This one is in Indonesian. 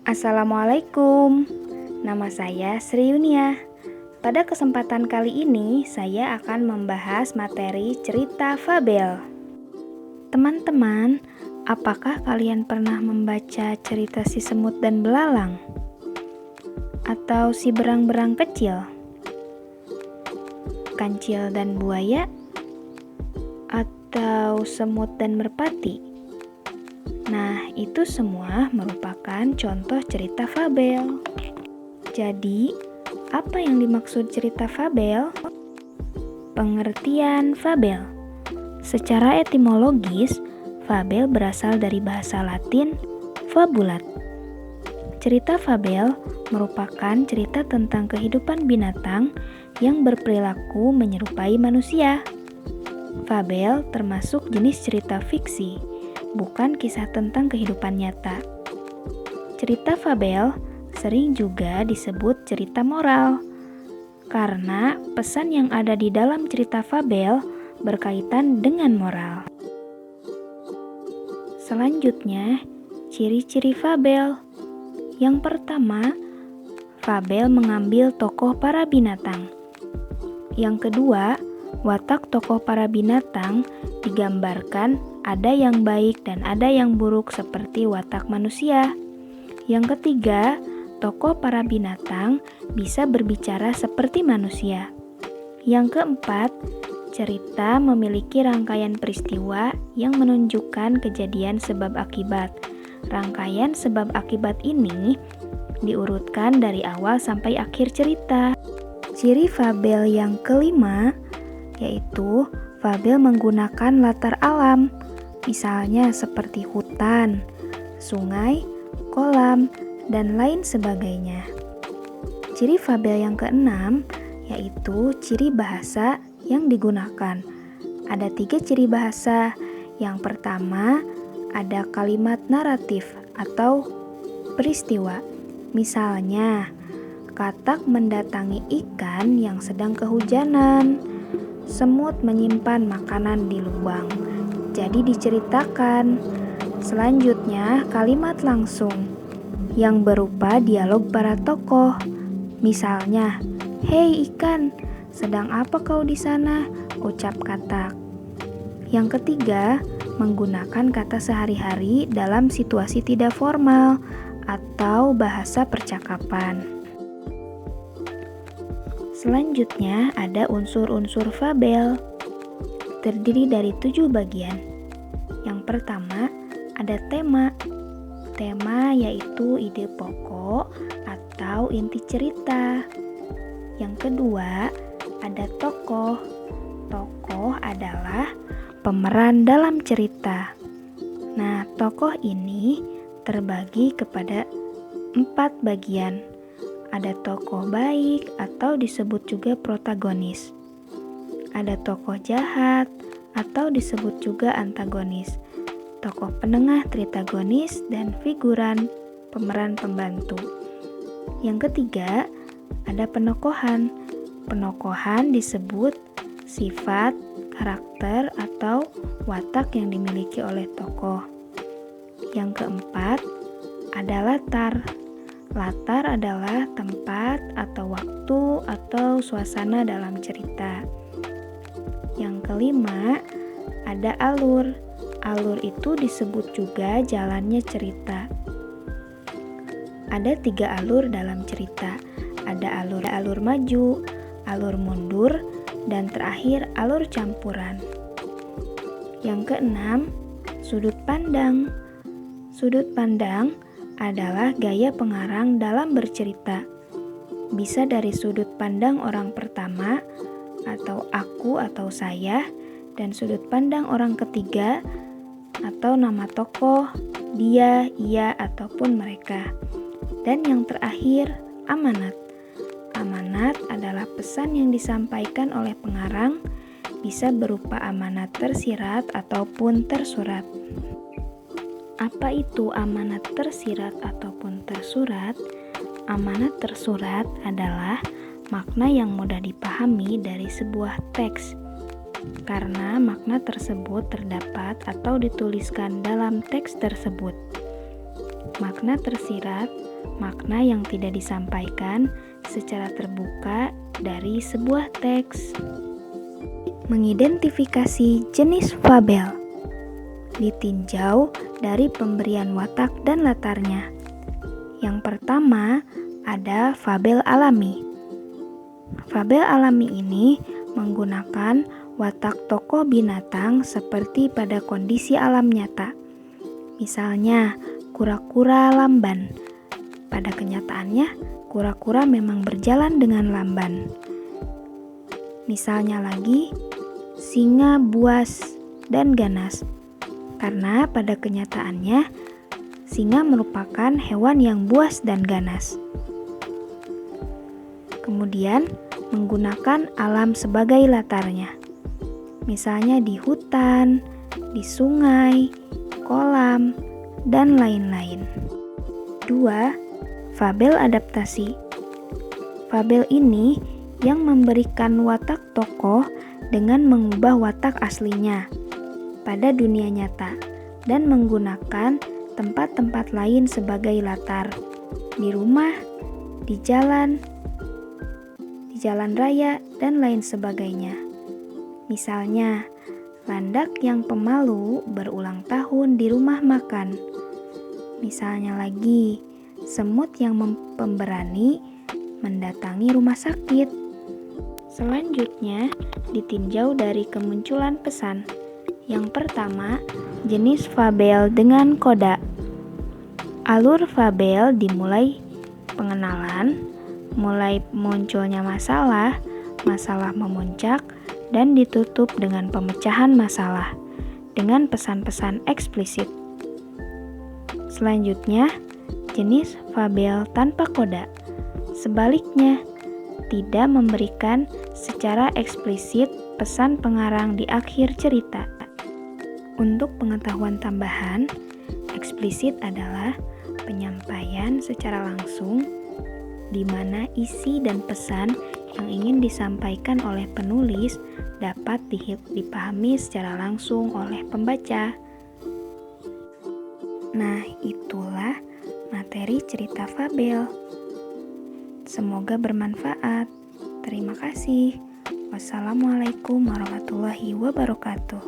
Assalamualaikum, nama saya Sri Yunia. Pada kesempatan kali ini, saya akan membahas materi cerita fabel. Teman-teman, apakah kalian pernah membaca cerita si semut dan belalang? Atau si berang-berang kecil? Kancil dan buaya? Atau semut dan merpati? Nah, itu semua merupakan contoh cerita fabel. Jadi, apa yang dimaksud cerita fabel? Pengertian fabel. Secara etimologis, fabel berasal dari bahasa Latin fabulat. Cerita fabel merupakan cerita tentang kehidupan binatang yang berperilaku menyerupai manusia. Fabel termasuk jenis cerita fiksi, bukan kisah tentang kehidupan nyata. Cerita fabel sering juga disebut cerita moral, karena pesan yang ada di dalam cerita fabel berkaitan dengan moral. Selanjutnya, ciri-ciri fabel. Yang pertama, fabel mengambil tokoh para binatang. Yang kedua, watak tokoh para binatang digambarkan ada yang baik dan ada yang buruk seperti watak manusia. Yang ketiga, tokoh para binatang bisa berbicara seperti manusia. Yang keempat, cerita memiliki rangkaian peristiwa yang menunjukkan kejadian sebab akibat. Rangkaian sebab akibat ini diurutkan dari awal sampai akhir cerita. Ciri fabel yang kelima yaitu fabel menggunakan latar alam, misalnya seperti hutan, sungai, kolam, dan lain sebagainya. Ciri fabel yang keenam yaitu ciri bahasa yang digunakan. Ada 3 ciri bahasa. Yang pertama, ada kalimat naratif atau peristiwa. Misalnya, katak mendatangi ikan yang sedang kehujanan. Semut menyimpan makanan di lubang. Jadi diceritakan. Selanjutnya, kalimat langsung yang berupa dialog para tokoh. Misalnya, "Hei ikan, sedang apa kau di sana?" ucap katak. Yang ketiga, menggunakan kata sehari-hari dalam situasi tidak formal atau bahasa percakapan. Selanjutnya ada unsur-unsur fabel, terdiri dari 7 bagian. Yang pertama ada tema. Tema yaitu ide pokok atau inti cerita. Yang kedua ada tokoh. Tokoh adalah pemeran dalam cerita. Nah, tokoh ini terbagi kepada 4 bagian. Ada tokoh baik atau disebut juga protagonis. Ada tokoh jahat atau disebut juga antagonis. Tokoh penengah tritagonis dan figuran pemeran pembantu. Yang ketiga, ada penokohan. Penokohan disebut sifat, karakter, atau watak yang dimiliki oleh tokoh. Yang keempat, ada latar. Latar adalah tempat atau waktu atau suasana dalam cerita. Yang kelima, ada alur. Alur itu disebut juga jalannya cerita. Ada 3 alur dalam cerita. Ada alur maju, alur mundur, dan terakhir alur campuran. Yang keenam, sudut pandang. Sudut pandang adalah gaya pengarang dalam bercerita. Bisa dari sudut pandang orang pertama, atau aku atau saya, dan sudut pandang orang ketiga, atau nama tokoh, dia, ia, ataupun mereka. Dan yang terakhir, amanat. Amanat adalah pesan yang disampaikan oleh pengarang, bisa berupa amanat tersirat ataupun tersurat. Apa itu amanat tersirat ataupun tersurat? Amanat tersurat adalah makna yang mudah dipahami dari sebuah teks, karena makna tersebut terdapat atau dituliskan dalam teks tersebut. makna tersirat, makna yang tidak disampaikan secara terbuka dari sebuah teks. Mengidentifikasi jenis fabel ditinjau dari pemberian watak dan latarnya. Yang pertama ada fabel alami. Fabel alami ini menggunakan watak tokoh binatang seperti pada kondisi alam nyata. Misalnya, kura-kura lamban. Pada kenyataannya, kura-kura memang berjalan dengan lamban. Misalnya lagi, singa buas dan ganas. Karena pada kenyataannya, singa merupakan hewan yang buas dan ganas. Kemudian, menggunakan alam sebagai latarnya. Misalnya di hutan, di sungai, kolam, dan lain-lain. 2. Fabel adaptasi. Fabel ini yang memberikan watak tokoh dengan mengubah watak aslinya pada dunia nyata dan menggunakan tempat-tempat lain sebagai latar, di rumah, di jalan raya, dan lain sebagainya. Misalnya, landak yang pemalu berulang tahun di rumah makan. Misalnya lagi, semut yang pemberani mendatangi rumah sakit. Selanjutnya, ditinjau dari kemunculan pesan. Yang pertama, jenis fabel dengan koda. Alur fabel dimulai pengenalan, mulai munculnya masalah memuncak, dan ditutup dengan pemecahan masalah dengan pesan-pesan eksplisit. Selanjutnya, jenis fabel tanpa koda. Sebaliknya, tidak memberikan secara eksplisit pesan pengarang di akhir cerita. Untuk pengetahuan tambahan, eksplisit adalah penyampaian secara langsung di mana isi dan pesan yang ingin disampaikan oleh penulis dapat dipahami secara langsung oleh pembaca. Nah, itulah materi cerita fabel. Semoga bermanfaat. Terima kasih. Wassalamualaikum warahmatullahi wabarakatuh.